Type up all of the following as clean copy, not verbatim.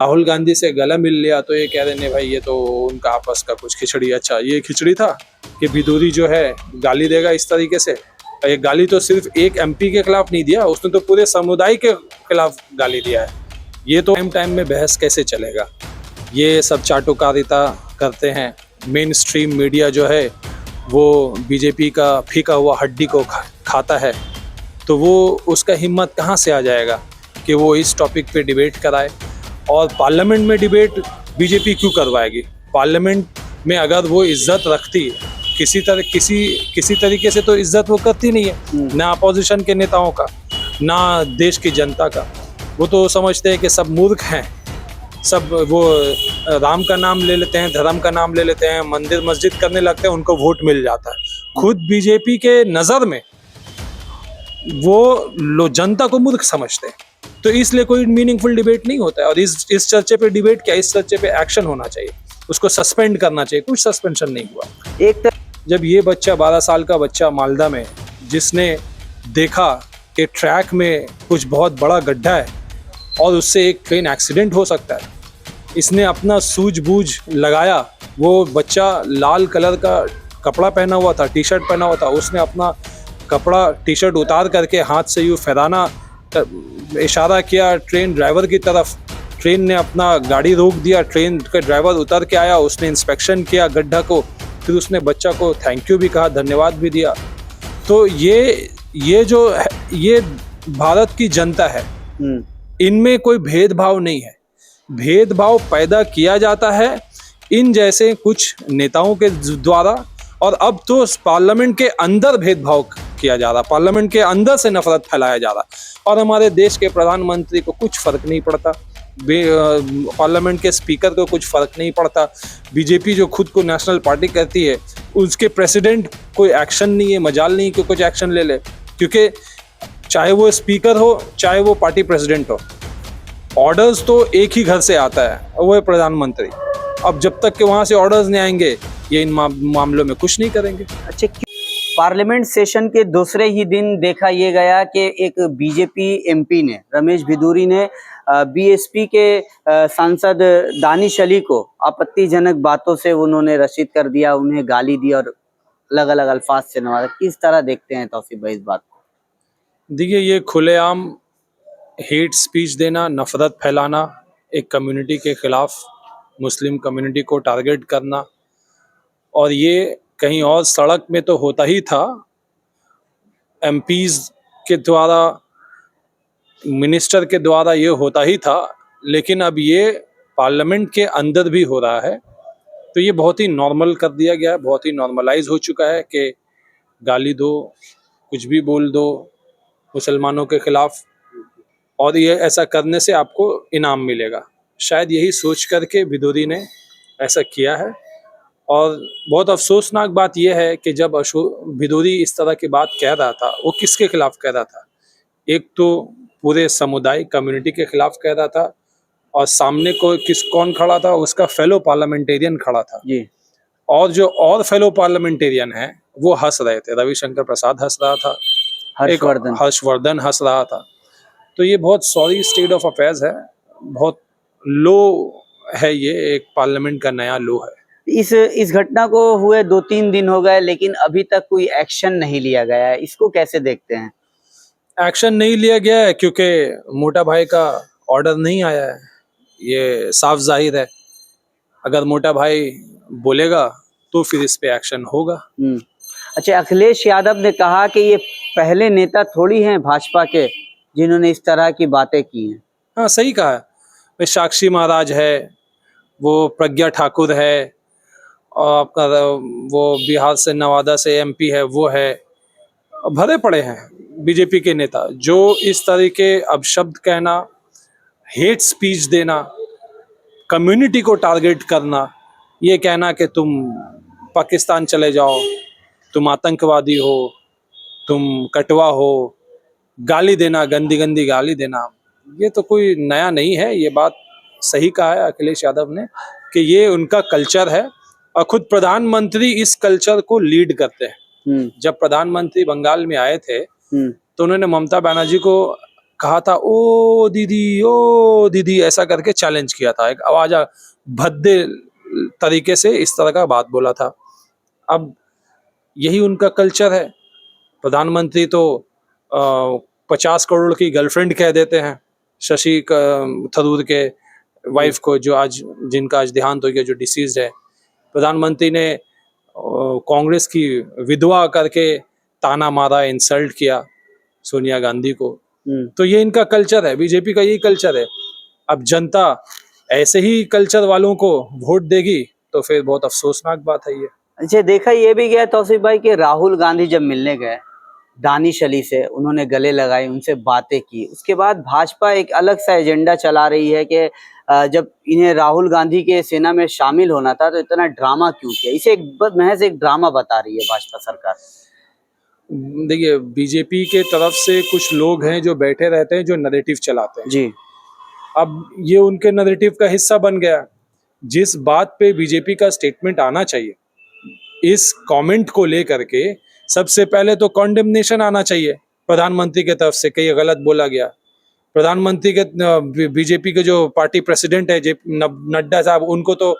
राहुल गांधी से गला मिल लिया तो ये कह रहे ने भाई ये तो उनका आपस का कुछ खिचड़ी। अच्छा ये खिचड़ी था कि भिदोरी जो है गाली देगा इस तरीके से। ये गाली तो सिर्फ एक एमपी के खिलाफ नहीं दिया, उसने तो पूरे समुदाय के खिलाफ गाली दिया है। ये तो टाइम में बहस कैसे चलेगा। ये सब चाटुकारिता करते हैं। मेन स्ट्रीम मीडिया जो है वो बीजेपी का फीका हुआ हड्डी को खाता है, तो वो उसका हिम्मत कहाँ से आ जाएगा कि वो इस टॉपिक पे डिबेट कराए। और पार्लियामेंट में डिबेट बीजेपी क्यों करवाएगी। पार्लियामेंट में अगर वो इज्जत रखती किसी तरीके से तो इज्जत वो करती नहीं है, ना अपोजिशन के नेताओं का ना देश की जनता का। वो तो समझते हैं कि सब मूर्ख हैं, सब वो राम का नाम ले लेते हैं, धर्म का नाम ले लेते हैं, मंदिर मस्जिद करने लगते हैं, उनको वोट मिल जाता है। खुद बीजेपी के नज़र में वो जनता को मूर्ख समझते हैं, तो इसलिए कोई मीनिंगफुल डिबेट नहीं होता है। और इस चर्चे पे डिबेट क्या, इस चर्चे पे एक्शन होना चाहिए, उसको सस्पेंड करना चाहिए। कुछ सस्पेंशन नहीं हुआ। जब ये बच्चा 12 साल का बच्चा मालदा में, जिसने देखा कि ट्रैक में कुछ बहुत बड़ा गड्ढा है और उससे एक ट्रेन एक्सीडेंट हो सकता है, इसने अपना सूझबूझ लगाया। वो बच्चा लाल कलर का कपड़ा पहना हुआ था, टी शर्ट पहना हुआ था, उसने अपना कपड़ा टी शर्ट उतार करके हाथ से यूँ फैलाना इशारा किया ट्रेन ड्राइवर की तरफ। ट्रेन ने अपना गाड़ी रोक दिया, ट्रेन का ड्राइवर उतर के आया, उसने इंस्पेक्शन किया गड्ढा को, फिर उसने बच्चा को थैंक यू भी कहा, धन्यवाद भी दिया। तो ये जो है, ये भारत की जनता है, इनमें कोई भेदभाव नहीं है। भेदभाव पैदा किया जाता है इन जैसे कुछ नेताओं के द्वारा, और अब तो पार्लियामेंट के अंदर भेदभाव किया जा रहा, पार्लियामेंट के अंदर से नफरत फैलाया जा रहा। और हमारे देश के प्रधानमंत्री को कुछ फर्क नहीं पड़ता, पार्लियामेंट के स्पीकर को कुछ फर्क नहीं पड़ता। बीजेपी जो खुद को नेशनल पार्टी कहती है, उसके प्रेसिडेंट कोई एक्शन नहीं है, मजाल नहीं कि कुछ एक्शन ले ले, क्योंकि चाहे वो स्पीकर हो चाहे वो पार्टी प्रेसिडेंट हो, ऑर्डर्स तो एक ही घर से आता है, वो है प्रधानमंत्री। अब जब तक कि वहाँ से ऑर्डर्स नहीं आएंगे, ये इन मामलों में कुछ नहीं करेंगे। अच्छा, पार्लियामेंट सेशन के दूसरे ही दिन देखा ये गया कि एक बीजेपी एमपी ने, रमेश भिदोरी ने बीएसपी के सांसद दानिश अली को आपत्तिजनक बातों से उन्होंने रशीद कर दिया, उन्हें गाली दी और अलग अलग अल्फाज से नवाजा। किस तरह देखते हैं तौसीफ भाई इस बात को? देखिए, ये खुलेआम हेट स्पीच देना, नफरत फैलाना, एक कम्युनिटी के खिलाफ मुस्लिम कम्युनिटी को टारगेट करना, और ये कहीं और सड़क में तो होता ही था, एमपीज के द्वारा, मिनिस्टर के द्वारा ये होता ही था, लेकिन अब ये पार्लियामेंट के अंदर भी हो रहा है। तो ये बहुत ही नॉर्मल कर दिया गया है, बहुत ही नॉर्मलाइज हो चुका है कि गाली दो, कुछ भी बोल दो मुसलमानों के खिलाफ, और ये ऐसा करने से आपको इनाम मिलेगा। शायद यही सोच करके भिदोरी ने ऐसा किया है। और बहुत अफसोसनाक बात यह है कि जब भिदोरी इस तरह की बात कह रहा था, वो किसके खिलाफ कह रहा था? एक तो पूरे समुदाय कम्युनिटी के खिलाफ कह रहा था, और सामने कौन खड़ा था? उसका फेलो पार्लियामेंटेरियन खड़ा था जी। और जो और फेलो पार्लियामेंटेरियन है वो हंस रहे थे। रविशंकर प्रसाद हंस रहा था, हर्षवर्धन हंस रहा था। तो ये बहुत सॉरी स्टेट ऑफ अफेयर्स है, बहुत लो है, ये एक पार्लियामेंट का नया लो है। इस घटना को हुए 2-3 दिन हो गए, लेकिन अभी तक कोई एक्शन नहीं लिया गया है। इसको कैसे देखते हैं? एक्शन नहीं लिया गया है क्योंकि मोटा भाई का ऑर्डर नहीं आया है, ये साफ जाहिर है। अगर मोटा भाई बोलेगा तो फिर इस पे एक्शन होगा। अच्छा, अखिलेश यादव ने कहा कि ये पहले नेता थोड़ी हैं भाजपा के जिन्होंने इस तरह की बातें की हैं। हाँ, सही कहा है। साक्षी महाराज है, वो प्रज्ञा ठाकुर है, और आपका वो बिहार से नवादा से एमपी है, वो है, भरे पड़े हैं बीजेपी के नेता जो इस तरह के अपशब्द कहना, हेट स्पीच देना, कम्युनिटी को टारगेट करना, ये कहना कि तुम पाकिस्तान चले जाओ, तुम आतंकवादी हो, तुम कटवा हो, गाली देना, गंदी गंदी गाली देना, ये तो कोई नया नहीं है। ये बात सही कहा है अखिलेश यादव ने कि ये उनका कल्चर है, और खुद प्रधानमंत्री इस कल्चर को लीड करते हैं। जब प्रधानमंत्री बंगाल में आए थे तो उन्होंने ममता बनर्जी को कहा था ओ दीदी ऐसा करके चैलेंज किया था, एक आवाज भद्दे तरीके से इस तरह का बात बोला था। अब यही उनका कल्चर है। प्रधानमंत्री तो 50 करोड़ की गर्लफ्रेंड कह देते हैं शशि थरूर के वाइफ को, जो आज जिनका आज देहांत हो गया, जो डिसीज है। प्रधानमंत्री ने कांग्रेस की विधवा करके ताना मारा, इंसल्ट किया सोनिया गांधी को। तो ये इनका कल्चर है, बीजेपी का यही कल्चर है। अब जनता ऐसे ही कल्चर वालों को वोट देगी तो फिर बहुत अफसोसनाक बात है ये। अच्छा, देखा ये भी गया तौसीफ भाई कि राहुल गांधी जब मिलने गए दानिश अली से, उन्होंने गले लगाए, उनसे बातें की, उसके बाद भाजपा एक अलग सा एजेंडा चला रही है कि जब इन्हें राहुल गांधी के सेना में शामिल होना था तो इतना ड्रामा क्यों किया। इसे महज एक ड्रामा बता रही है भाजपा सरकार। देखिए, बीजेपी के तरफ से कुछ लोग हैं जो बैठे रहते हैं, जो नैरेटिव चलाते हैं जी। अब ये उनके नैरेटिव का हिस्सा बन गया। जिस बात पे बीजेपी का स्टेटमेंट आना चाहिए, इस कमेंट को लेकर के सबसे पहले तो कॉन्डेमनेशन आना चाहिए प्रधानमंत्री के तरफ से, कहीं गलत बोला गया। प्रधानमंत्री के बीजेपी के जो पार्टी प्रेसिडेंट है नड्डा साहब, उनको तो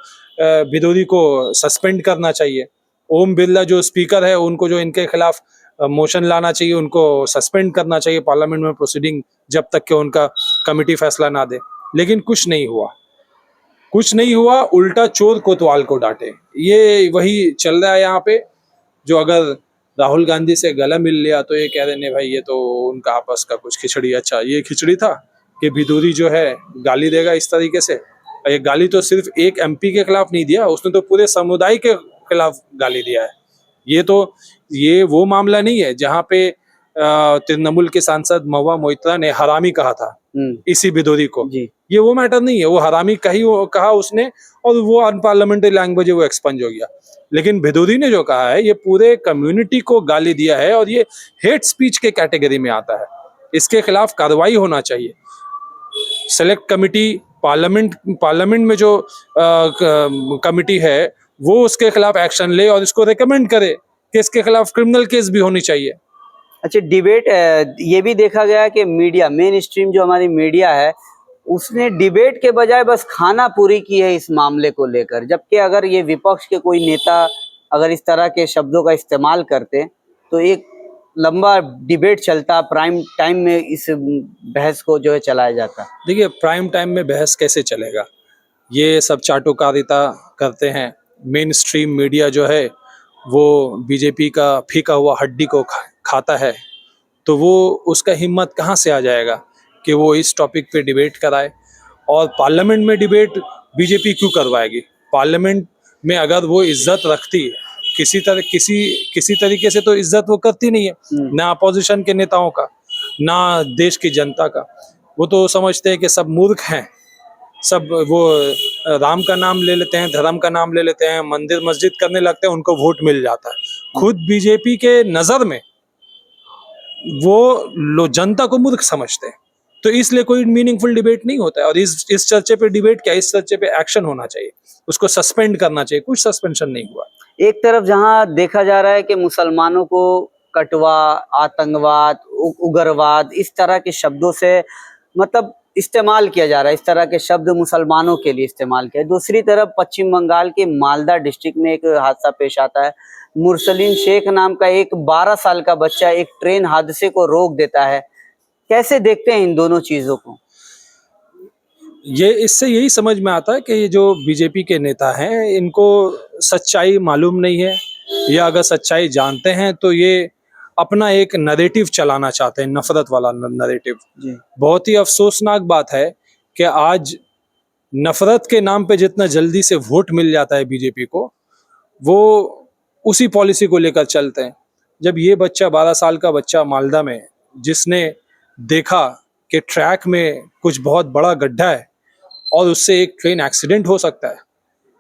विरोधी को सस्पेंड करना चाहिए। ओम बिरला जो स्पीकर है, उनको जो इनके खिलाफ मोशन लाना चाहिए, उनको सस्पेंड करना चाहिए पार्लियामेंट में प्रोसीडिंग, जब तक कि उनका कमिटी फैसला ना दे। लेकिन कुछ नहीं हुआ, उल्टा चोर कोतवाल को डांटे। ये वही चल रहा है यहाँ पे। जो अगर राहुल गांधी से गला मिल लिया तो ये कह रहे ने भाई ये तो उनका आपस का कुछ खिचड़ी। अच्छा, ये खिचड़ी था कि विरोधी जो है गाली देगा इस तरीके से। ये गाली तो सिर्फ एक एमपी के खिलाफ नहीं दिया, उसने तो पूरे समुदाय के खिलाफ गाली दिया है। ये वो मामला नहीं है जहाँ पे तृणमूल के सांसद महुआ मोइत्रा ने हरामी कहा था इसी विरोधी को। ये वो मैटर नहीं है, वो हरामी कहा उसने, और वो अनपार्लियामेंट्री लैंग्वेज है, वो एक्सपंज हो गया। लेकिन भिदोरी ने जो कहा है, ये पूरे कम्युनिटी को गाली दिया है और ये हेट स्पीच के कैटेगरी में आता है। इसके खिलाफ कार्रवाई होना चाहिए। सेलेक्ट कमिटी पार्लियामेंट में जो कमिटी है वो उसके खिलाफ एक्शन ले और इसको रिकमेंड करे कि इसके खिलाफ क्रिमिनल केस भी होनी चाहिए। अच्छा, डिबेट ये भी देखा गया कि मीडिया, मेन स्ट्रीम जो हमारी मीडिया है, उसने डिबेट के बजाय बस खाना पूरी की है इस मामले को लेकर। जबकि अगर ये विपक्ष के कोई नेता अगर इस तरह के शब्दों का इस्तेमाल करते तो एक लंबा डिबेट चलता, प्राइम टाइम में इस बहस को जो है चलाया जाता। देखिए, प्राइम टाइम में बहस कैसे चलेगा? ये सब चाटुकारिता करते हैं। मेन स्ट्रीम मीडिया जो है वो बीजेपी का फीका हुआ हड्डी को खाता है, तो वो उसका हिम्मत कहाँ से आ जाएगा कि वो इस टॉपिक पे डिबेट कराए। और पार्लियामेंट में डिबेट बीजेपी क्यों करवाएगी? पार्लियामेंट में अगर वो इज्जत रखती किसी तरीके से, तो इज्जत वो करती नहीं है, ना अपोजिशन के नेताओं का, ना देश की जनता का। वो तो समझते हैं कि सब मूर्ख हैं, सब वो राम का नाम ले लेते हैं, धर्म का नाम ले लेते हैं, मंदिर मस्जिद करने लगते हैं, उनको वोट मिल जाता है। खुद बीजेपी के नजर में वो जनता को मूर्ख समझते हैं। तो इसलिए कोई मीनिंगफुल डिबेट नहीं होता है। और इस चर्चे पे डिबेट क्या, इस चर्चे पे एक्शन होना चाहिए, उसको सस्पेंड करना चाहिए। कुछ सस्पेंशन नहीं हुआ। एक तरफ जहां देखा जा रहा है कि मुसलमानों को कटवा, आतंकवाद, उग्रवाद, इस तरह के शब्दों से मतलब इस्तेमाल किया जा रहा है, इस तरह के शब्द मुसलमानों के लिए इस्तेमाल किया। दूसरी तरफ पश्चिम बंगाल के मालदा डिस्ट्रिक्ट में एक हादसा पेश आता है। मुरसलीन शेख नाम का एक 12 साल का बच्चा एक ट्रेन हादसे को रोक देता है। कैसे देखते हैं इन दोनों चीजों को? ये इससे यही समझ में आता है कि ये जो बीजेपी के नेता हैं, इनको सच्चाई मालूम नहीं है, या अगर सच्चाई जानते हैं तो ये अपना एक नैरेटिव चलाना चाहते हैं, नफरत वाला नैरेटिव। बहुत ही अफसोसनाक बात है कि आज नफरत के नाम पे जितना जल्दी से वोट मिल जाता है बीजेपी को, वो उसी पॉलिसी को लेकर चलते हैं। जब ये बच्चा 12 साल का बच्चा मालदा में, जिसने देखा कि ट्रैक में कुछ बहुत बड़ा गड्ढा है और उससे एक ट्रेन एक्सीडेंट हो सकता है,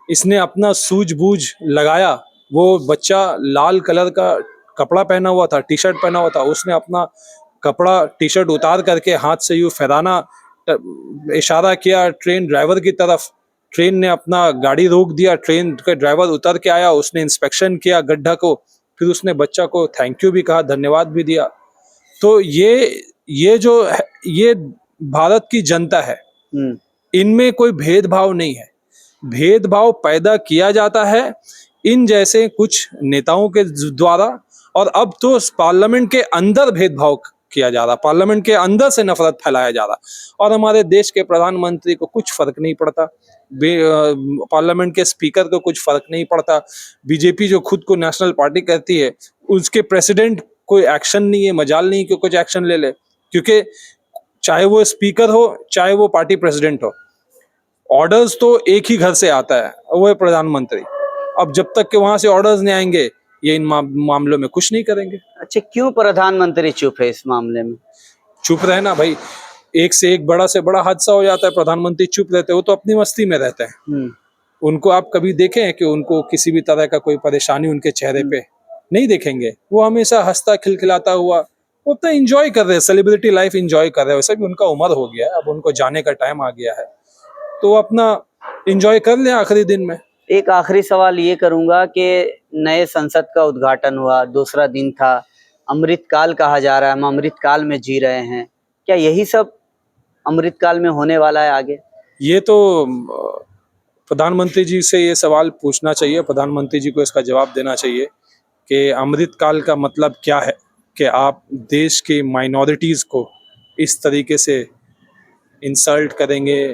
इसने अपना सूझबूझ लगाया। वो बच्चा लाल कलर का कपड़ा पहना हुआ था, टी शर्ट पहना हुआ था, उसने अपना कपड़ा टी शर्ट उतार करके हाथ से यूं फहराना इशारा किया ट्रेन ड्राइवर की तरफ। ट्रेन ने अपना गाड़ी रोक दिया, ट्रेन का ड्राइवर उतर के आया, उसने इंस्पेक्शन किया गड्ढा को, फिर उसने बच्चा को थैंक यू भी कहा, धन्यवाद भी दिया। तो ये जो ये भारत की जनता है, इनमें कोई भेदभाव नहीं है। भेदभाव पैदा किया जाता है इन जैसे कुछ नेताओं के द्वारा, और अब तो पार्लियामेंट के अंदर भेदभाव किया जा रहा, पार्लियामेंट के अंदर से नफरत फैलाया जा रहा, और हमारे देश के प्रधानमंत्री को कुछ फर्क नहीं पड़ता, पार्लियामेंट के स्पीकर को कुछ फर्क नहीं पड़ता, बीजेपी जो खुद को नेशनल पार्टी कहती है उसके प्रेसिडेंट कोई एक्शन नहीं है, मजाल नहीं कि कुछ एक्शन ले ले, क्योंकि चाहे वो स्पीकर हो चाहे वो पार्टी प्रेसिडेंट हो, ऑर्डर्स तो एक ही घर से आता है, वो है प्रधानमंत्री। अब जब तक के वहां से ऑर्डर्स नहीं आएंगे ये इन मामलों में कुछ नहीं करेंगे। अच्छा, क्यों प्रधानमंत्री चुप है इस मामले में? चुप रहना भाई, एक से एक बड़ा से बड़ा हादसा हो जाता है, प्रधानमंत्री चुप रहते हैं, वो तो अपनी मस्ती में रहते हैं। उनको आप कभी देखें कि उनको किसी भी तरह का कोई परेशानी उनके चेहरे पे नहीं देखेंगे, वो हमेशा हंसता खिलखिलाता हुआ वो तो एंजॉय कर रहे हैं, सेलिब्रिटी लाइफ एंजॉय कर रहे हैं। वैसे भी उनका उम्र हो गया है, अब उनको जाने का टाइम आ गया है, तो अपना एंजॉय कर ले आखिरी दिन में। एक आखिरी सवाल ये करूंगा कि नए संसद का उद्घाटन हुआ, दूसरा दिन था, अमृतकाल कहा जा रहा है, हम अमृतकाल में जी रहे हैं, क्या यही सब अमृतकाल में होने वाला है आगे? ये तो प्रधानमंत्री जी से ये सवाल पूछना चाहिए, प्रधानमंत्री जी को इसका जवाब देना चाहिए कि अमृतकाल का मतलब क्या है, कि आप देश की माइनॉरिटीज़ को इस तरीके से इंसल्ट करेंगे,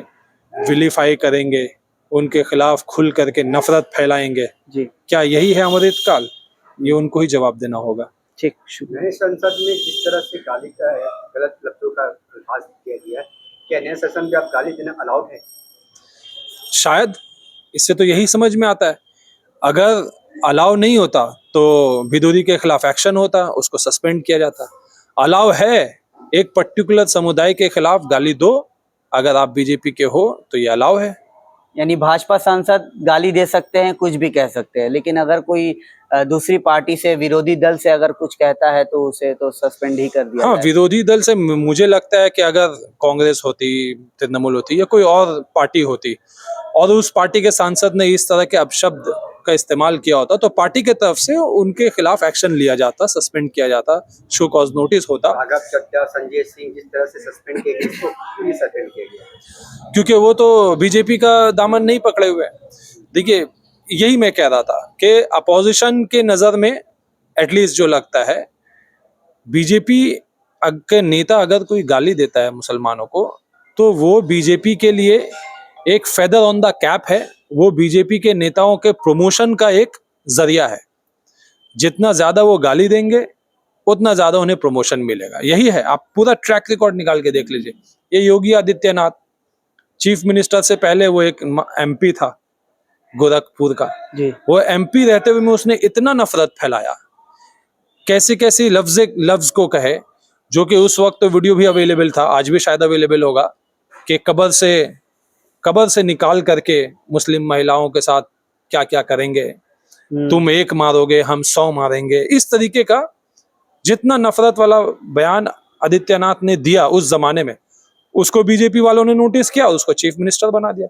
विलीफाई करेंगे, उनके खिलाफ खुल करके नफरत फैलाएंगे जी, क्या यही है अमृतकाल? ये उनको ही जवाब देना होगा। ठीक, शुक्रिया। नए संसद में जिस तरह से गाली का गलत लफ्जों का अल्फाज किया गया है, क्या नए सेशन में आप गाली देना अलाउड है? शायद इससे तो यही समझ में आता है, अगर अलाउ नहीं होता तो विरोधी के खिलाफ एक्शन होता, उसको सस्पेंड किया जाता। अलाउ है, एक पर्टिकुलर समुदाय के खिलाफ गाली दो, अगर आप बीजेपी के हो तो ये अलाउ है। यानी भाजपा सांसद गाली दे सकते हैं, कुछ भी कह सकते हैं, लेकिन अगर कोई दूसरी पार्टी से, विरोधी दल से अगर कुछ कहता है तो उसे तो सस्पेंड ही कर दिया। हाँ, विरोधी दल से मुझे लगता है कि अगर कांग्रेस होती, तृणमूल होती या कोई और पार्टी होती और उस पार्टी के सांसद ने इस तरह के अपशब्द का इस्तेमाल किया होता तो पार्टी के तरफ से उनके खिलाफ एक्शन लिया जाता, सस्पेंड किया जाता, शो कॉज नोटिस होता। राघव चड्ढा, संजय सिंह जिस तरह से सस्पेंड किए गए, इसको क्यों सस्पेंड किया गया? क्योंकि वो तो बीजेपी का दामन नहीं पकड़े हुए। देखिए, यही मैं कह रहा था कि अपोजिशन के नज़र में एटलीस्ट जो लगता है, बीजेपी के नेता अगर कोई गाली देता है मुसलमानों को तो वो बीजेपी के लिए एक फेदर ऑन द कैप है, वो बीजेपी के नेताओं के प्रमोशन का एक जरिया है। जितना ज्यादा वो गाली देंगे उतना ज्यादा उन्हें प्रमोशन मिलेगा। यही है, आप पूरा ट्रैक रिकॉर्ड निकाल के देख लीजिए। ये योगी आदित्यनाथ चीफ मिनिस्टर से पहले वो एक एमपी था गोरखपुर का जी, वो एमपी रहते हुए में उसने इतना नफरत फैलाया, कैसे कैसे लफ्ज को कहे, जो कि उस वक्त तो वीडियो भी अवेलेबल था, आज भी शायद अवेलेबल होगा, कि कब्र से निकाल करके मुस्लिम महिलाओं के साथ क्या क्या करेंगे, तुम एक मारोगे हम 100 मारेंगे। इस तरीके का जितना नफरत वाला बयान आदित्यनाथ ने दिया उस जमाने में, उसको बीजेपी वालों ने नोटिस किया, उसको चीफ मिनिस्टर बना दिया।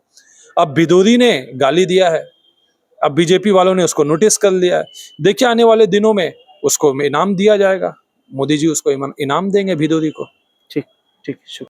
अब भिदोरी ने गाली दिया है, अब बीजेपी वालों ने उसको नोटिस कर लिया है। देखिए आने वाले दिनों में उसको इनाम दिया जाएगा, मोदी जी उसको इनाम देंगे भिदोरी को। ठीक ठीक, शुक्रिया।